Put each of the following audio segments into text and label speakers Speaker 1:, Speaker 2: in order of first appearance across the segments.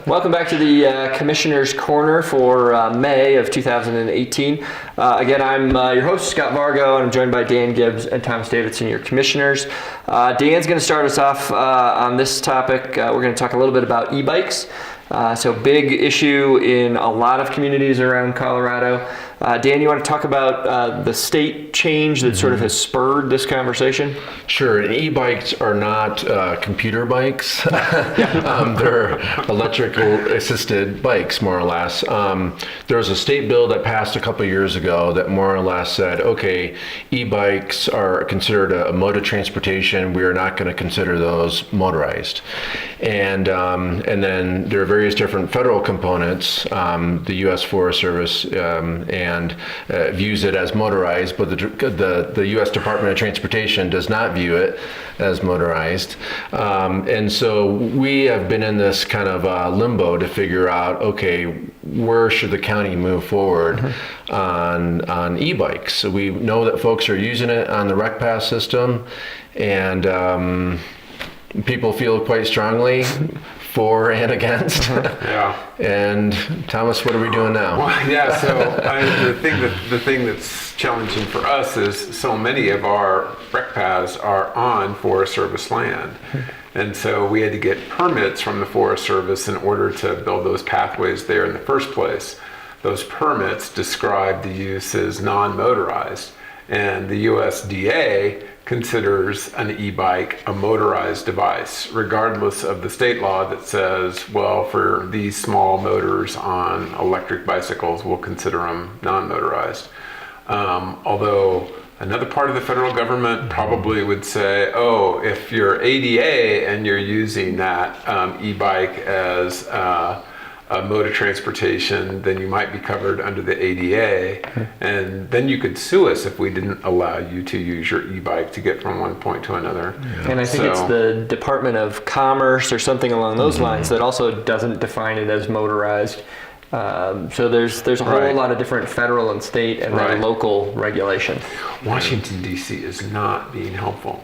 Speaker 1: Welcome back to the Commissioner's Corner for May of 2018. Again, I'm your host, Scott Vargo, and I'm joined by Dan Gibbs and Thomas Davidson, your commissioners. Dan's going to start us off on this topic. We're going to talk a little bit about e-bikes. So big issue in a lot of communities around Colorado. Dan, you want to talk about the state change that sort of has spurred this conversation?
Speaker 2: Sure. And e-bikes are not computer bikes. They're electrical assisted bikes, more or less. There was a state bill that passed a couple years ago that more or less said, okay, e-bikes are considered a mode of transportation. We are not going to consider those motorized. And then there are various different federal components. The U.S. Forest Service and views it as motorized, but the U.S. Department of Transportation does not view it as motorized. And so we have been in this kind of limbo to figure out, okay, where should the county move forward on e-bikes? So we know that folks are using it on the rec pass system, and people feel quite strongly for and against.
Speaker 3: Yeah.
Speaker 2: And Thomas, what are we doing now?
Speaker 3: Well, yeah. So the thing that's challenging for us is so many of our rec paths are on Forest Service land, and so we had to get permits from the Forest Service in order to build those pathways there in the first place. Those permits describe the use as non-motorized, and the USDA considers an e-bike a motorized device, regardless of the state law that says, well, for these small motors on electric bicycles, we'll consider them non-motorized. Although another part of the federal government probably would say, oh, if you're ADA and you're using that e-bike as a mode of transportation, then you might be covered under the ADA, and then you could sue us if we didn't allow you to use your e-bike to get from one point to another.
Speaker 1: Yeah. And I think it's the Department of Commerce or something along those lines that also doesn't define it as motorized. So there's a whole lot of different federal and state and then local regulation.
Speaker 3: Washington, D.C. is not being helpful.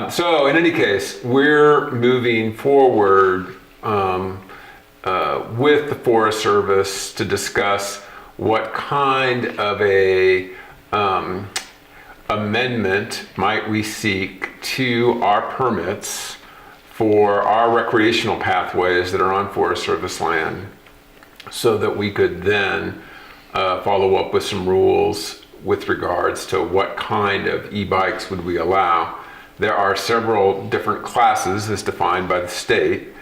Speaker 3: So in any case, we're moving forward with the Forest Service to discuss what kind of a amendment might we seek to our permits for our recreational pathways that are on Forest Service land, so that we could then follow up with some rules with regards to what kind of e-bikes would we allow. There are several different classes as defined by the state.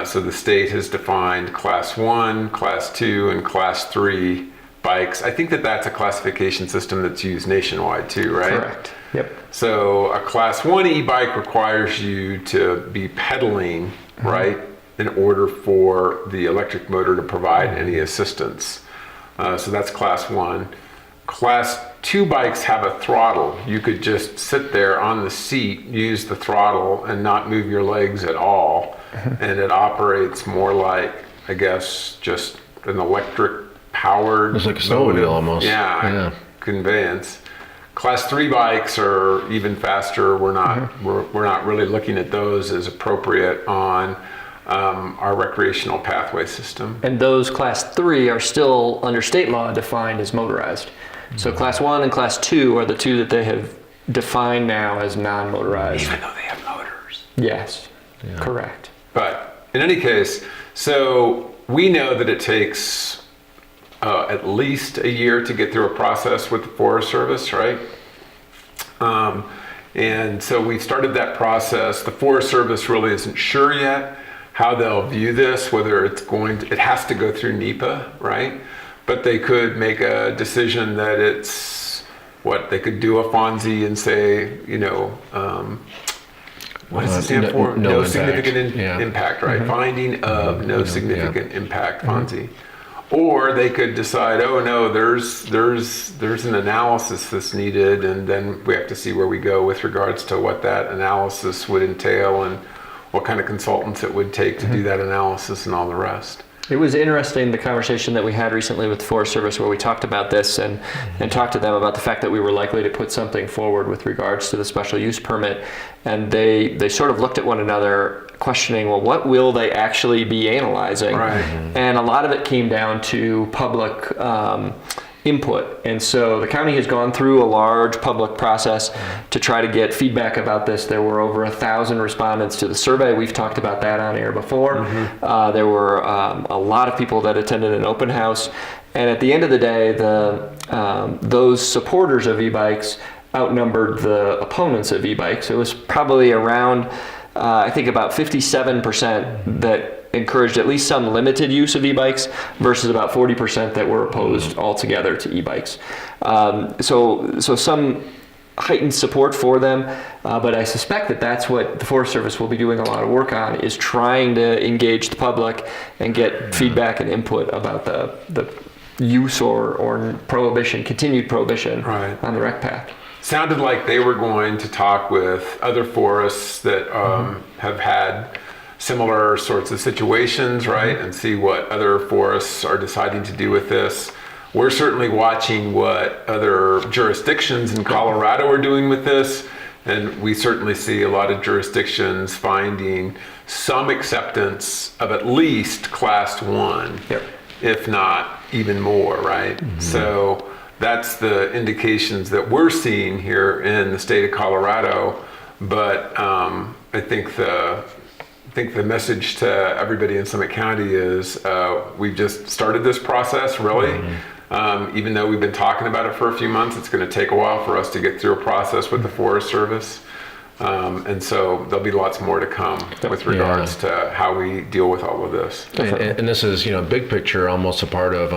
Speaker 3: So the state has defined Class 1, Class 2, and Class 3 bikes. I think that's a classification system that's used nationwide too, right?
Speaker 1: Correct. Yep.
Speaker 3: So a Class 1 e-bike requires you to be pedaling, right, in order for the electric motor to provide any assistance. So that's Class 1. Class 2 bikes have a throttle. You could just sit there on the seat, use the throttle, and not move your legs at all. And it operates more like, I guess, just an electric powered.
Speaker 2: It's like a snowmobile almost.
Speaker 3: Yeah, conveyance. Class 3 bikes are even faster. We're not really looking at those as appropriate on our recreational pathway system.
Speaker 1: And those Class 3 are still under state law defined as motorized. So Class 1 and Class 2 are the two that they have defined now as non-motorized.
Speaker 3: Even though they have motors.
Speaker 1: Yes, correct.
Speaker 3: But in any case, so we know that it takes at least a year to get through a process with the Forest Service, right? And so we've started that process. The Forest Service really isn't sure yet how they'll view this, whether it has to go through NEPA, right? But they could make a decision that they could do a FONSI and say, what does it stand for? No significant impact, right? Finding of no significant impact, FONSI. Or they could decide, oh no, there's an analysis that's needed, and then we have to see where we go with regards to what that analysis would entail and what kind of consultants it would take to do that analysis and all the rest.
Speaker 1: It was interesting, the conversation that we had recently with the Forest Service, where we talked about this and talked to them about the fact that we were likely to put something forward with regards to the special use permit. And they sort of looked at one another questioning, well, what will they actually be analyzing?
Speaker 3: Right.
Speaker 1: And a lot of it came down to public input. And so the county has gone through a large public process to try to get feedback about this. There were over 1,000 respondents to the survey. We've talked about that on air before. There were a lot of people that attended an open house. And at the end of the day, those supporters of e-bikes outnumbered the opponents of e-bikes. It was probably around, I think about 57% that encouraged at least some limited use of e-bikes versus about 40% that were opposed altogether to e-bikes. So some heightened support for them, but I suspect that that's what the Forest Service will be doing a lot of work on, is trying to engage the public and get feedback and input about the use or prohibition, continued prohibition on the rec path.
Speaker 3: Sounded like they were going to talk with other forests that have had similar sorts of situations, right? And see what other forests are deciding to do with this. We're certainly watching what other jurisdictions in Colorado are doing with this. And we certainly see a lot of jurisdictions finding some acceptance of at least class 1, if not even more, right? So that's the indications that we're seeing here in the state of Colorado. But I think the message to everybody in Summit County is we've just started this process, really. Even though we've been talking about it for a few months, it's going to take a while for us to get through a process with the Forest Service. And so there'll be lots more to come with regards to how we deal with all of this.
Speaker 2: And this is, big picture, almost a part of,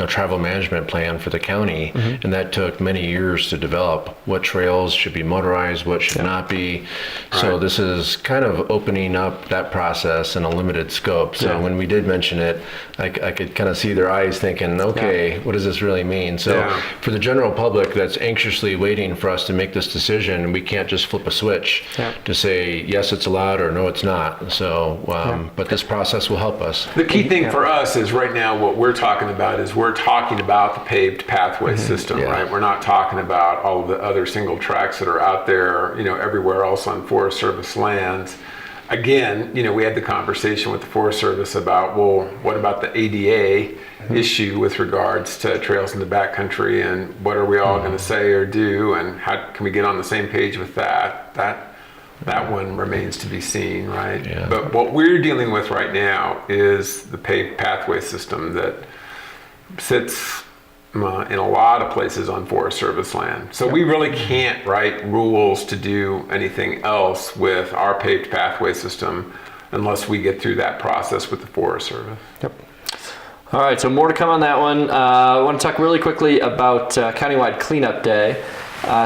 Speaker 2: travel management plan for the county. And that took many years to develop. What trails should be motorized, what should not be. So this is kind of opening up that process in a limited scope. So when we did mention it, I could kind of see their eyes thinking, okay, what does this really mean? So for the general public that's anxiously waiting for us to make this decision, we can't just flip a switch to say, yes, it's allowed, or no, it's not. So, but this process will help us.
Speaker 3: The key thing for us is right now what we're talking about is we're talking about the paved pathway system, right? We're not talking about all of the other single tracks that are out there, everywhere else on Forest Service lands. Again, we had the conversation with the Forest Service about, well, what about the ADA issue with regards to trails in the backcountry, and what are we all going to say or do, and how can we get on the same page with that? That one remains to be seen, right? But what we're dealing with right now is the paved pathway system that sits in a lot of places on Forest Service land. So we really can't write rules to do anything else with our paved pathway system unless we get through that process with the Forest Service.
Speaker 1: All right, so more to come on that one. I want to talk really quickly about Countywide Cleanup Day.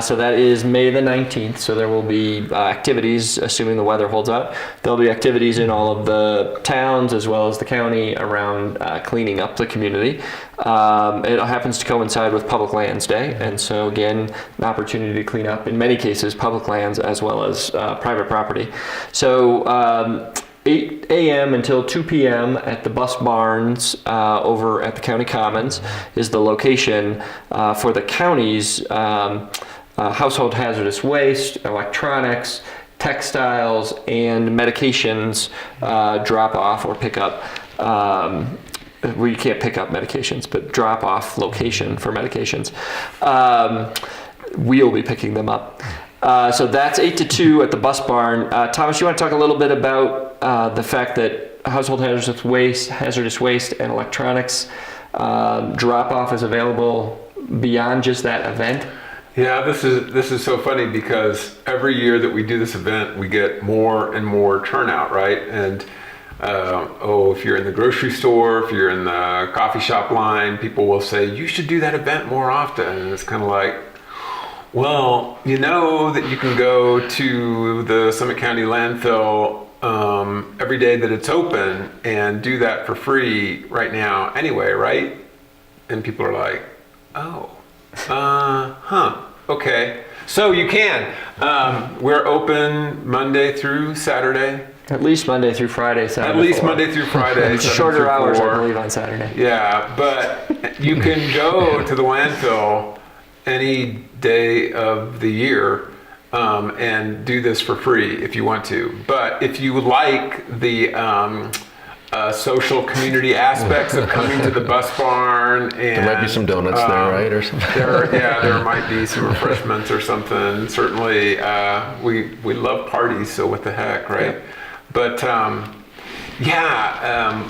Speaker 1: So that is May the 19th, so there will be activities, assuming the weather holds out. There'll be activities in all of the towns as well as the county around cleaning up the community. It happens to coincide with Public Lands Day, and so again, an opportunity to clean up, in many cases, public lands as well as private property. So 8 a.m. until 2 p.m. at the bus barns over at the county commons is the location for the county's household hazardous waste, electronics, textiles, and medications drop off or pick up. We can't pick up medications, but drop off location for medications. We'll be picking them up. So that's 8 to 2 at the bus barn. Thomas, you want to talk a little bit about the fact that household hazardous waste and electronics drop-off is available beyond just that event?
Speaker 3: Yeah, this is so funny because every year that we do this event, we get more and more turnout, right? And if you're in the grocery store, if you're in the coffee shop line, people will say, you should do that event more often. And it's kind of like, well, you know that you can go to the Summit County landfill every day that it's open and do that for free right now anyway, right? And people are like, okay. So you can. We're open Monday through Saturday.
Speaker 1: At least Monday through Friday, Saturday.
Speaker 3: At least Monday through Friday.
Speaker 1: Shorter hours, I believe, on Saturday.
Speaker 3: Yeah, but you can go to the landfill any day of the year and do this for free if you want to. But if you like the social community aspects of coming to the bus barn, and
Speaker 2: There might be some donuts there, right, or something?
Speaker 3: there might be some refreshments or something. Certainly, we love parties, so what the heck, right? But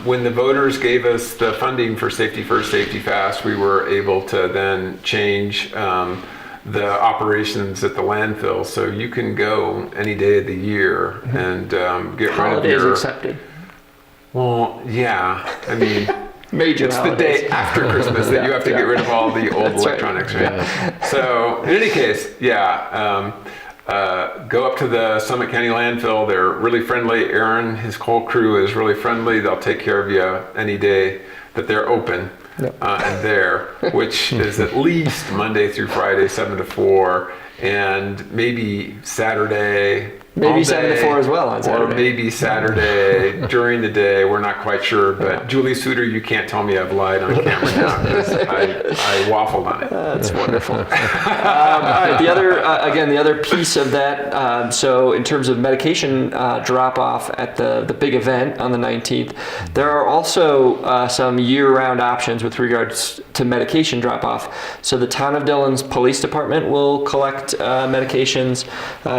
Speaker 3: when the voters gave us the funding for Safety First, Safety Fast, we were able to then change the operations at the landfill, so you can go any day of the year and get rid of
Speaker 1: Holidays
Speaker 3: your.
Speaker 1: accepted.
Speaker 3: Well, yeah, I mean.
Speaker 1: Major
Speaker 3: It's
Speaker 1: holidays.
Speaker 3: the day after Christmas that you have to get rid of all the old
Speaker 1: That's right.
Speaker 3: electronics, right? So, in any case, go up to the Summit County landfill. They're really friendly. Aaron, his whole crew is really friendly. They'll take care of you any day that they're open and there, which is at least Monday through Friday, 7 to 4, and maybe Saturday.
Speaker 1: Maybe
Speaker 3: all
Speaker 1: 7 to
Speaker 3: day,
Speaker 1: 4 as well on Saturday.
Speaker 3: Or maybe Saturday during the day. We're not quite sure. But Julie Suter, you can't tell me I've lied on camera now because I waffled on it.
Speaker 1: That's wonderful. All right, the other piece of that, so in terms of medication drop-off at the big event on the 19th, there are also some year-round options with regards to medication drop-off. So the Town of Dillon's Police Department will collect medications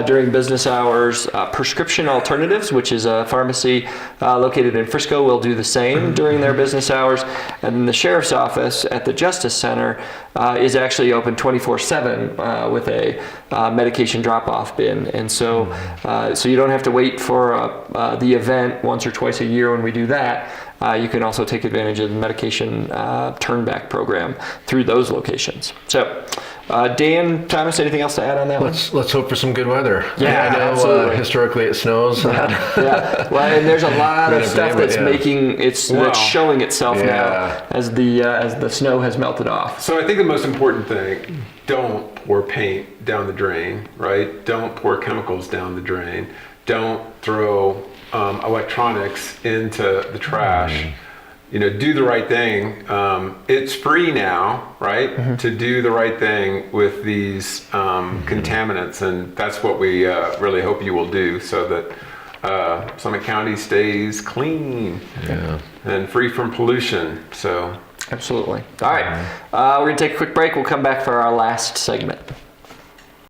Speaker 1: during business hours. Prescription Alternatives, which is a pharmacy located in Frisco, will do the same during their business hours. And then the Sheriff's Office at the Justice Center is actually open 24/7 with a medication drop-off bin. And so you don't have to wait for the event once or twice a year when we do that. You can also take advantage of the medication turnback program through those locations. So, Dan, Thomas, anything else to add on that one?
Speaker 2: Let's hope for some good weather.
Speaker 1: Yeah,
Speaker 2: I know
Speaker 1: absolutely.
Speaker 2: historically it snows.
Speaker 1: Yeah, well, and there's a lot of stuff that's that's showing itself now as the snow has melted off.
Speaker 3: So I think the most important thing, don't pour paint down the drain, right? Don't pour chemicals down the drain. Don't throw electronics into the trash. Do the right thing. It's free now, right? To do the right thing with these contaminants, and that's what we really hope you will do, so that Summit County stays clean and free from pollution. So,
Speaker 1: absolutely. All right, we're gonna take a quick break. We'll come back for our last segment.